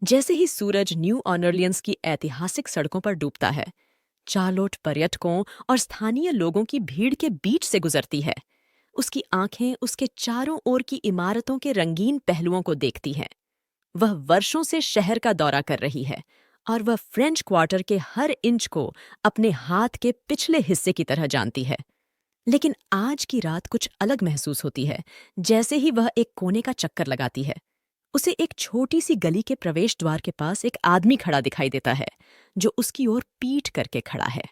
जैसे ही सूरज new Orleans की ऐतिहासिक सड़कों पर डूबता है, चार्लोट पर्यटकों और स्थानीय लोगों की भीड़ के बीच से गुजरती है। उसकी आंखें उसके चारों ओर की इमारतों के रंगीन पहलुओं को देखती हैं। वह वर्षों से शहर का दौरा कर रही है और वह फ्रेंच क्वार्टर के हर इंच को अपने हाथ के पिछले हिस्से की तरह जानती है। लेकिन आज की रात कुछ अलग महसूस होती है। जैसे ही वह एक कोने का चक्कर लगाती है, उसे एक छोटी सी गली के प्रवेश द्वार के पास एक आदमी खड़ा दिखाई देता है, जो उसकी ओर पीठ करके खड़ा है।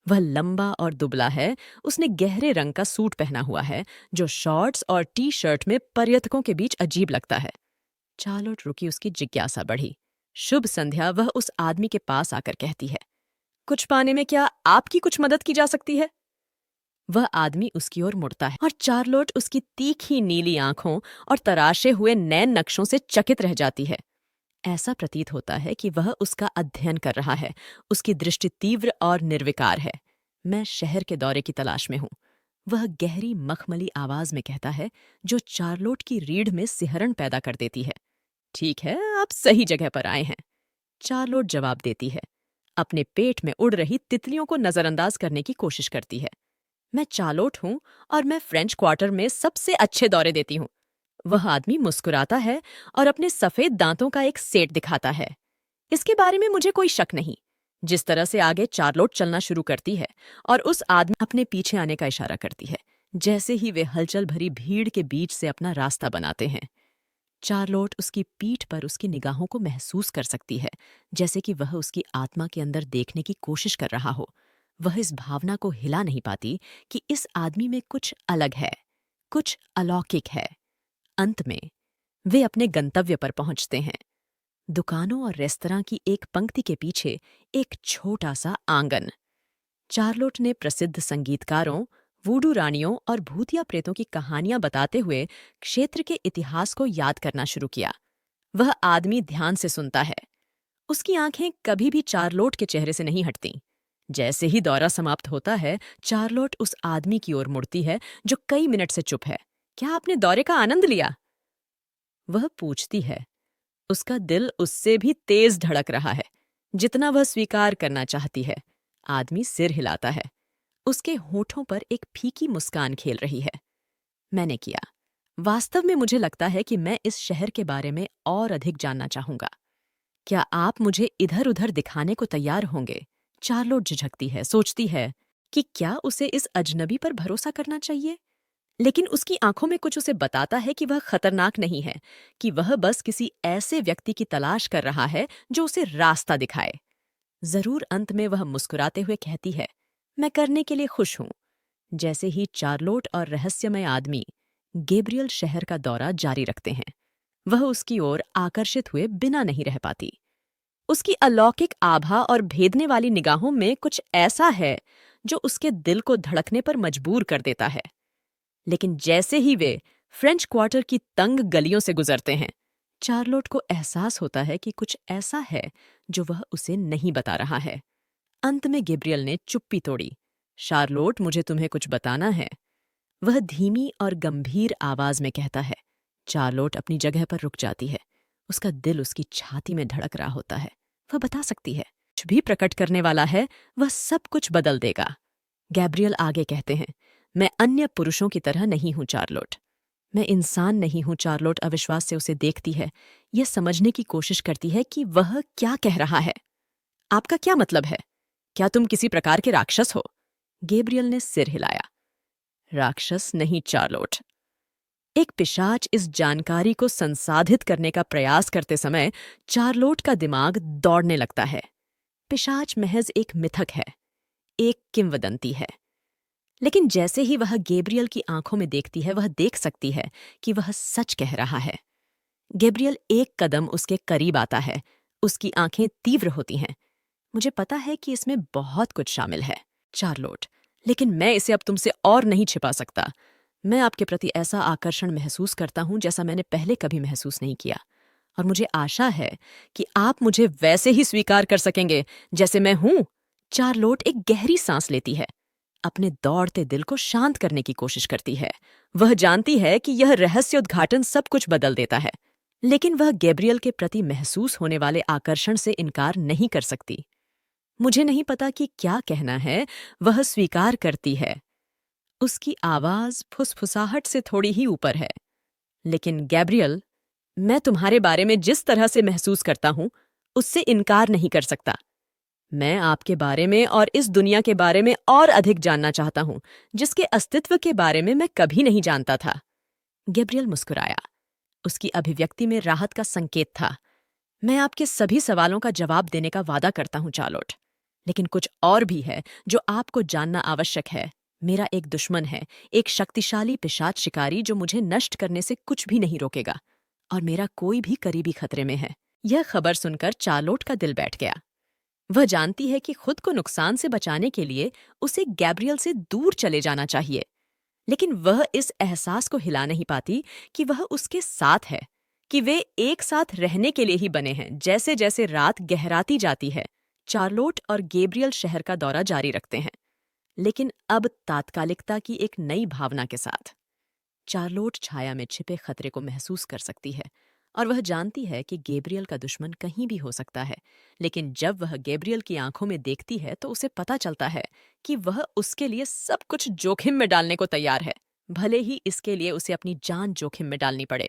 वह लंबा और दुबला है। उसने गहरे रंग का सूट पहना हुआ है, जो शॉर्ट्स और टी शर्ट में पर्यटकों के बीच अजीब लगता है। चार्लोट रुकी, उसकी जिज्ञासा बढ़ी। शुभ संध्या, वह उस आदमी के पास आकर कहती है। कुछ पाने में क्या आपकी कुछ मदद की जा सकती है? वह आदमी उसकी ओर मुड़ता है और चार्लोट उसकी तीखी नीली आंखों और तराशे हुए नैन नक्शों से चकित रह जाती है। ऐसा प्रतीत होता है कि वह उसका अध्ययन कर रहा है। उसकी दृष्टि तीव्र और निर्विकार है। मैं शहर के दौरे की तलाश में हूं, वह गहरी मखमली आवाज में कहता है, जो चार्लोट की रीढ़ में सिहरन पैदा कर देती है। ठीक है, आप सही जगह पर आए हैं, चार्लोट जवाब देती है, अपने पेट में उड़ रही तितलियों को नजरअंदाज करने की कोशिश करती है। मैं चार्लोट हूं और मैं फ्रेंच क्वार्टर में सबसे अच्छे दौरे देती हूं। वह आदमी मुस्कुराता है और अपने सफेद दांतों का एक सेट दिखाता है। इसके बारे में मुझे कोई शक नहीं। जिस तरह से आगे चार्लोट चलना शुरू करती है और उस आदमी अपने पीछे आने का इशारा करती है, जैसे ही वे हलचल भरी भीड़ के बीच से अपना रास्ता बनाते हैं। चार्लोट उसकी पीठ पर उसकी निगाहों को महसूस कर सकती है, जैसे कि वह उसकी आत्मा के अंदर देखने की कोशिश कर रहा हो। वह इस भावना को हिला नहीं पाती कि इस आदमी में कुछ अलग है, कुछ अलौकिक है। अंत में वे अपने गंतव्य पर पहुंचते हैं। दुकानों और रेस्तरां की एक पंक्ति के पीछे एक छोटा सा आंगन। चार्लोट ने प्रसिद्ध संगीतकारों, वूडू रानियों और भूतिया प्रेतों की कहानियां बताते हुए क्षेत्र के इतिहास को याद करना शुरू किया। वह आदमी ध्यान से सुनता है। उसकी आंखें कभी भी चार्लोट के चेहरे से नहीं हटती। जैसे ही दौरा समाप्त होता है, चार्लोट उस आदमी की ओर मुड़ती है, जो कई मिनट से चुप है। क्या आपने दौरे का आनंद लिया? वह पूछती है। उसका दिल उससे भी तेज धड़क रहा है, जितना वह स्वीकार करना चाहती है। आदमी सिर हिलाता है। उसके होठों पर एक फीकी मुस्कान खेल रही है। मैंने किया। वास्तव में मुझे लगता है कि मैं इस शहर के बारे में और अधिक जानना चाहूंगा। क्या आप मुझे इधर उधर दिखाने को तैयार होंगे? चार्लोट झिझकती है, सोचती है कि क्या उसे इस अजनबी पर भरोसा करना चाहिए। लेकिन उसकी आंखों में कुछ उसे बताता है कि वह खतरनाक नहीं है, कि वह बस किसी ऐसे व्यक्ति की तलाश कर रहा है जो उसे रास्ता दिखाए। जरूर अंत में वह मुस्कुराते हुए कहती है, मैं करने के लिए खुश हूं। जैसे ही चार्लोट और रहस्यमय आदमी गैब्रियल शहर का दौरा जारी रखते हैं, वह उसकी ओर आकर्षित हुए बिना नहीं रह पाती। उसकी अलौकिक आभा और भेदने वाली निगाहों में कुछ ऐसा है जो उसके दिल को धड़कने पर मजबूर कर देता है। लेकिन जैसे ही वे फ्रेंच क्वार्टर की तंग गलियों से गुजरते हैं, चार्लोट को एहसास होता है कि कुछ ऐसा है जो वह उसे नहीं बता रहा है। अंत में गैब्रियल ने चुप्पी तोड़ी। शार्लोट, मुझे तुम्हें कुछ बताना है, वह धीमी और गंभीर आवाज में कहता है। चार्लोट अपनी जगह पर रुक जाती है। उसका दिल उसकी छाती में धड़क रहा होता है। वह बता सकती है, कुछ भी प्रकट करने वाला है, वह सब कुछ बदल देगा। गैब्रियल आगे कहते हैं, मैं अन्य पुरुषों की तरह नहीं हूं चार्लोट। मैं इंसान नहीं हूं। चार्लोट अविश्वास से उसे देखती है। यह समझने की कोशिश करती है कि वह क्या कह रहा है। आपका क्या मतलब है? क्या तुम किसी प्रकार के राक्षस हो? गैब्रियल ने सिर हिलाया। राक्षस नहीं चार्लोट। एक पिशाच। इस जानकारी को संसाधित करने का प्रयास करते समय चार्लोट का दिमाग दौड़ने लगता है। पिशाच महज एक मिथक है, एक किंवदंती है। लेकिन जैसे ही वह गैब्रियल की आंखों में देखती है, वह देख सकती है कि वह सच कह रहा है। गैब्रियल एक कदम उसके करीब आता है। उसकी आंखें तीव्र होती हैं। मुझे पता है कि इसमें बहुत कुछ शामिल है, चार्लोट, लेकिन मैं इसे अब तुमसे और नहीं छिपा सकता। मैं आपके प्रति ऐसा आकर्षण महसूस करता हूं जैसा मैंने पहले कभी महसूस नहीं किया, और मुझे आशा है कि आप मुझे वैसे ही स्वीकार कर सकेंगे जैसे मैं हूं। चार्लोट एक गहरी सांस लेती है। अपने दौड़ते दिल को शांत करने की कोशिश करती है। वह जानती है कि यह रहस्योद्घाटन सब कुछ बदल देता है। लेकिन वह गैब्रियल के प्रति महसूस होने वाले आकर्षण से इनकार नहीं कर सकती। मुझे नहीं पता कि क्या कहना है, वह स्वीकार करती है। उसकी आवाज फुसफुसाहट से थोड़ी ही ऊपर है। लेकिन गैब्रियल, मैं तुम्हारे बारे में जिस तरह से महसूस करता हूं, उससे इनकार नहीं कर सकता। मैं आपके बारे में और इस दुनिया के बारे में और अधिक जानना चाहता हूं, जिसके अस्तित्व के बारे में मैं कभी नहीं जानता था। गैब्रियल मुस्कुराया। उसकी अभिव्यक्ति में राहत का संकेत था। मैं आपके सभी सवालों का जवाब देने का वादा करता हूं, चार्लोट। लेकिन कुछ और भी है जो आपको जानना आवश्यक है। मेरा एक दुश्मन है, एक शक्तिशाली पिशाच शिकारी जो मुझे नष्ट करने से कुछ भी नहीं रोकेगा, और मेरा कोई भी करीबी खतरे में है। यह खबर सुनकर चार्लोट का दिल बैठ गया। वह जानती है कि खुद को नुकसान से बचाने के लिए उसे गैब्रियल से दूर चले जाना चाहिए, लेकिन वह इस एहसास को हिला नहीं पाती कि वह उसके साथ है, कि वे एक साथ रहने के लिए ही बने हैं। जैसे जैसे रात गहराती जाती है, चार्लोट और गैब्रियल शहर का दौरा जारी रखते हैं, लेकिन अब तात्कालिकता की एक नई भावना के साथ। चार्लोट छाया में छिपे खतरे को महसूस कर सकती है, और वह जानती है कि गैब्रियल का दुश्मन कहीं भी हो सकता है। लेकिन जब वह गैब्रियल की आंखों में देखती है तो उसे पता चलता है कि वह उसके लिए सब कुछ जोखिम में डालने को तैयार है, भले ही इसके लिए उसे अपनी जान जोखिम में डालनी पड़े।